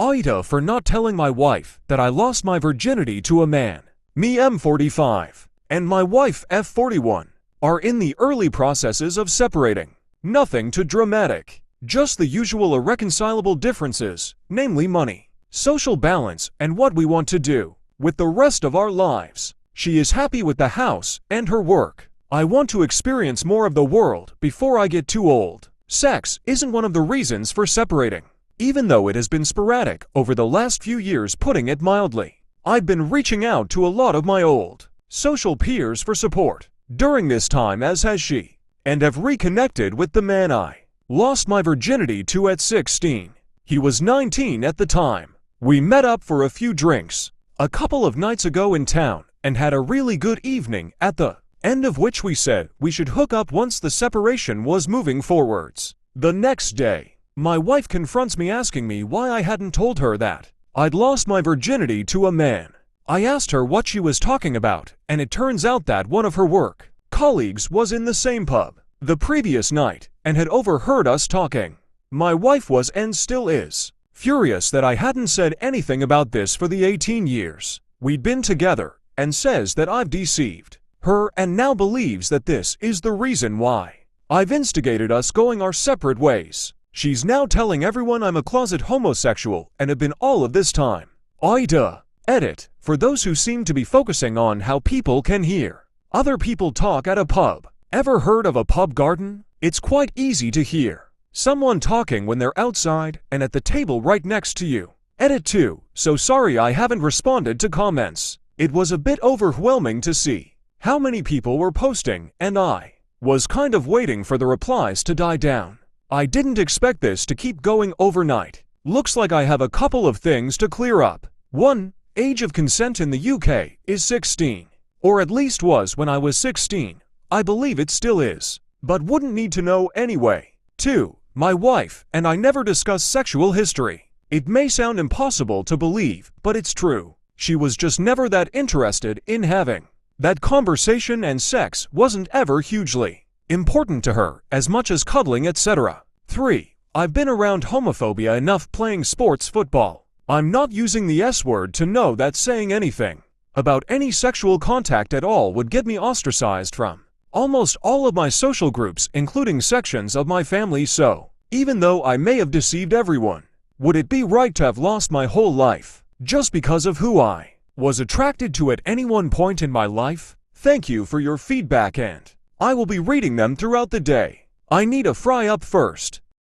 Aitah for not telling my wife that I lost my virginity to a man. Me M45 and my wife F41 are in the early processes of separating. Nothing too dramatic, just the usual irreconcilable differences, namely money, social balance, and what we want to do with the rest of our lives. She is happy with the house and her work. I want to experience more of the world before I get too old. Sex isn't one of the reasons for separating, even though it has been sporadic over the last few years, putting it mildly. I've been reaching out to a lot of my old social peers for support during this time, as has she, and have reconnected with the man I lost my virginity to at 16. He was 19 at the time. We met up for a few drinks a couple of nights ago in town and had a really good evening, at the end of which we said we should hook up once the separation was moving forwards. The next day, my wife confronts me asking me why I hadn't told her that I'd lost my virginity to a man. I asked her what she was talking about, and it turns out that one of her work colleagues was in the same pub the previous night and had overheard us talking. My wife was, and still is, furious that I hadn't said anything about this for the 18 years we'd been together, and says that I've deceived her and now believes that this is the reason why I've instigated us going our separate ways. She's now telling everyone I'm a closet homosexual and have been all of this time. Aitah. Edit. For those who seem to be focusing on how people can hear other people talk at a pub. Ever heard of a pub garden? It's quite easy to hear someone talking when they're outside and at the table right next to you. Edit 2. So sorry I haven't responded to comments. It was a bit overwhelming to see how many people were posting, and I was kind of waiting for the replies to die down. I didn't expect this to keep going overnight. Looks like I have a couple of things to clear up. 1. Age of consent in the UK is 16. Or at least was when I was 16. I believe it still is, but wouldn't need to know anyway. 2. My wife and I never discuss sexual history. It may sound impossible to believe, but it's true. She was just never that interested in having that conversation, and sex wasn't ever hugely important to her as much as cuddling, etc. 3. I've been around homophobia enough playing sports football. I'm not using the S word to know that saying anything about any sexual contact at all would get me ostracized from almost all of my social groups, including sections of my family. So, even though I may have deceived everyone, would it be right to have lost my whole life just because of who I was attracted to at any one point in my life? Thank you for your feedback, and I will be reading them throughout the day. I need a fry up first.